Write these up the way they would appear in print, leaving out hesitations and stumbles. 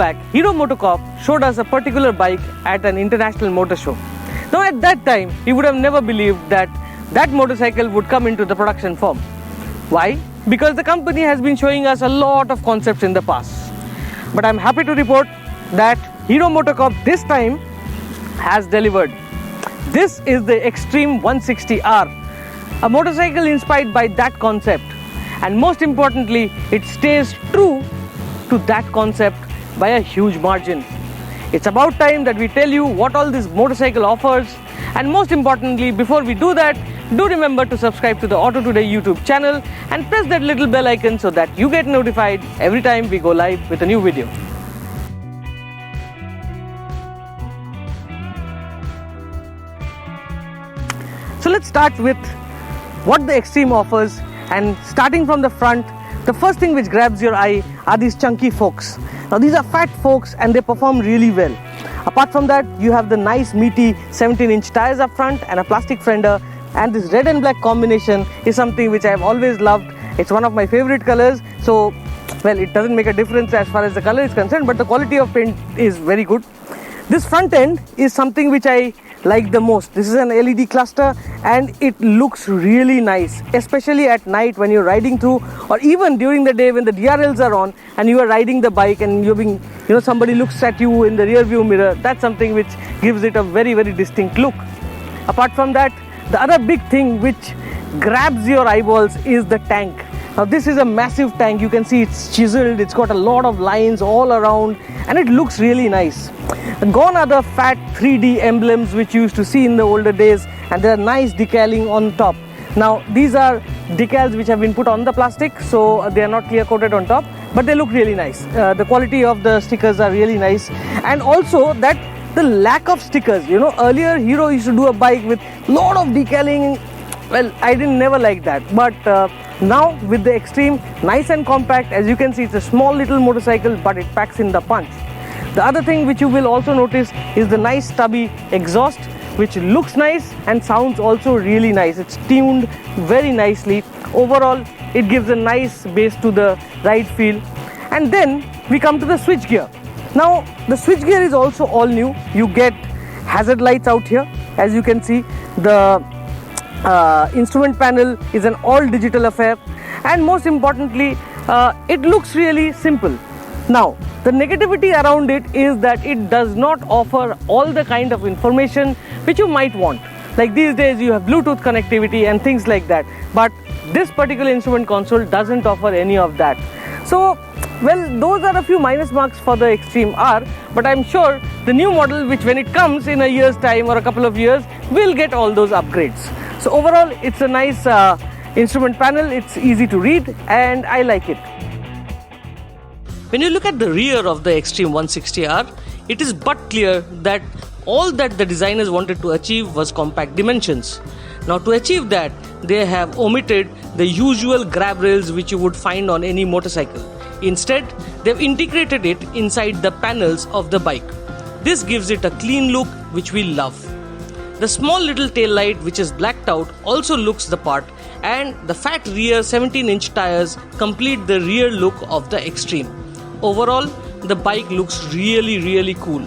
back, Hero MotoCorp showed us a particular bike at an international motor show. Now at that time, we would have never believed that that motorcycle would come into the production form. Why? Because the company has been showing us a lot of concepts in the past. But I'm happy to report that Hero MotoCorp this time has delivered. This is the XTreme 160R, a motorcycle inspired by that concept. And most importantly, it stays true to that concept by a huge margin. It's about time that we tell you what all this motorcycle offers, and most importantly, before we do that, do remember to subscribe to the AutoToday YouTube channel and press that little bell icon so that you get notified every time we go live with a new video. So let's start with what the Xtreme offers, and starting from the front, the first thing which grabs your eye are these chunky forks. Now these are fat forks and they perform really well. Apart from that, you have the nice meaty 17-inch tires up front and a plastic fender, and this red and black combination is something which I have always loved. It's one of my favorite colors, so well, it doesn't make a difference as far as the color is concerned, but the quality of paint is very good. This front end is something which I like the most. This is an LED cluster and it looks really nice, especially at night when you're riding through, or even during the day when the DRLs are on and you are riding the bike and somebody looks at you in the rear view mirror. That's something which gives it a very, very distinct look. Apart from that, the other big thing which grabs your eyeballs is the tank. Now this is a massive tank. You can see it's chiseled, it's got a lot of lines all around and it looks really nice. Gone are the fat 3D emblems which you used to see in the older days, and there are nice decaling on top. Now these are decals which have been put on the plastic, so they are not clear coated on top, but they look really nice. The quality of the stickers are really nice, and also that the lack of stickers. Earlier Hero used to do a bike with lot of decaling. Well, I didn't never like that, but now with the Xtreme, nice and compact. As you can see, it's a small little motorcycle, but it packs in the punch. The other thing which you will also notice is the nice stubby exhaust, which looks nice and sounds also really nice. It's tuned very nicely. Overall, it gives a nice base to the ride feel. And then we come to the switchgear. Now the switchgear is also all new. You get hazard lights out here. As you can see, the instrument panel is an all digital affair, and most importantly, it looks really simple. Now the negativity around it is that it does not offer all the kind of information which you might want. Like these days you have Bluetooth connectivity and things like that, but this particular instrument console doesn't offer any of that. So well, those are a few minus marks for the Xtreme R, but I'm sure the new model, which when it comes in a year's time or a couple of years, will get all those upgrades. So overall, it's a nice instrument panel. It's easy to read and I like it. When you look at the rear of the Xtreme 160R, it is but clear that all that the designers wanted to achieve was compact dimensions. Now to achieve that, they have omitted the usual grabrails which you would find on any motorcycle. Instead, they've integrated it inside the panels of the bike. This gives it a clean look which we love. The small little tail light which is blacked out also looks the part, and the fat rear 17-inch tires complete the rear look of the Xtreme. Overall, the bike looks really, really cool.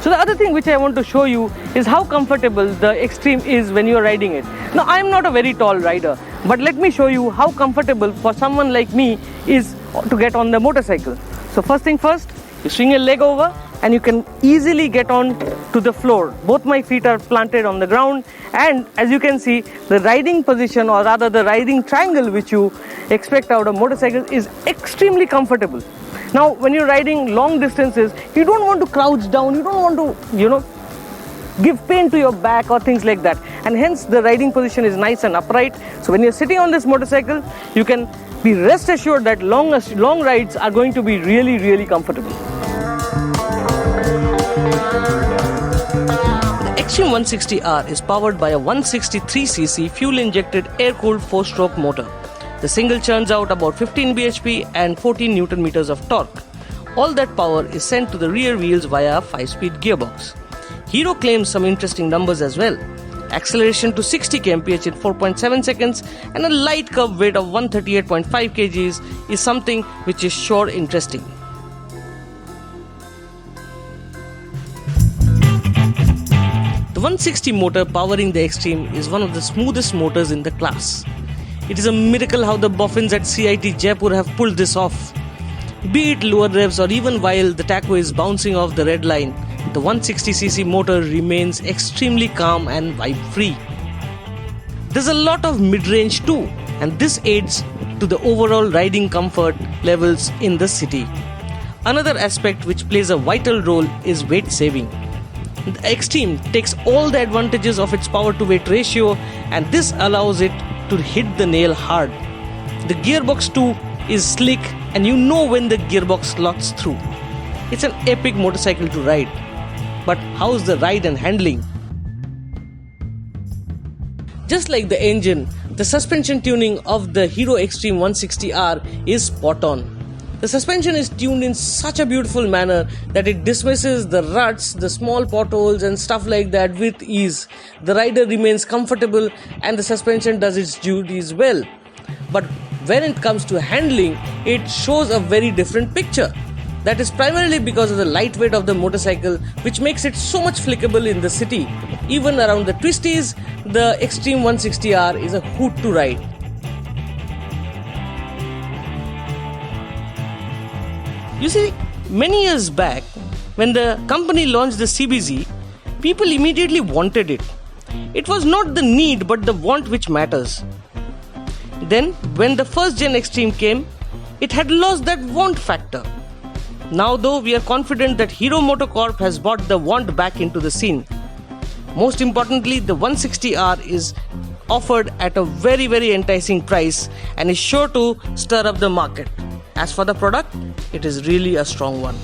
So the other thing which I want to show you is how comfortable the Xtreme is when you are riding it. Now I am not a very tall rider, but let me show you how comfortable for someone like me is to get on the motorcycle. So first thing first, you swing your leg over and you can easily get on to the floor. Both my feet are planted on the ground, and as you can see, the riding position, or rather the riding triangle which you expect out of motorcycle, is extremely comfortable. Now when you're riding long distances, you don't want to crouch down, you don't want to give pain to your back or things like that, and hence the riding position is nice and upright. So when you're sitting on this motorcycle, you can be rest assured that long rides are going to be really, really comfortable. The Xtreme 160R is powered by a 163cc fuel-injected air-cooled 4-stroke motor. The single churns out about 15 bhp and 14 Newton meters of torque. All that power is sent to the rear wheels via a 5-speed gearbox. Hero claims some interesting numbers as well. acceleration to 60 kmph in 4.7 seconds, and a light curb weight of 138.5 kgs is something which is sure interesting. The 160 motor powering the Xtreme is one of the smoothest motors in the class. It is a miracle how the boffins at CIT Jaipur have pulled this off. Be it lower revs or even while the tacho is bouncing off the red line, the 160cc motor remains extremely calm and vibe-free. There's a lot of mid-range too, and this aids to the overall riding comfort levels in the city. Another aspect which plays a vital role is weight saving. The Xtreme takes all the advantages of its power to weight ratio, and this allows it to hit the nail hard. The gearbox too is slick, and you know when the gearbox slots through. It's an epic motorcycle to ride. But how's the ride and handling? Just like the engine, the suspension tuning of the Hero Xtreme 160R is spot on. The suspension is tuned in such a beautiful manner that it dismisses the ruts, the small potholes and stuff like that with ease. The rider remains comfortable and the suspension does its duties well. But when it comes to handling, it shows a very different picture. That is primarily because of the lightweight of the motorcycle, which makes it so much flickable in the city. Even around the twisties, the Xtreme 160R is a hoot to ride. You see, many years back, when the company launched the CBZ, people immediately wanted it. It was not the need but the want which matters. Then, when the first gen Xtreme came, it had lost that want factor. Now though, we are confident that Hero MotoCorp has brought the want back into the scene. Most importantly, the 160R is offered at a very enticing price and is sure to stir up the market. As for the product, it is really a strong one.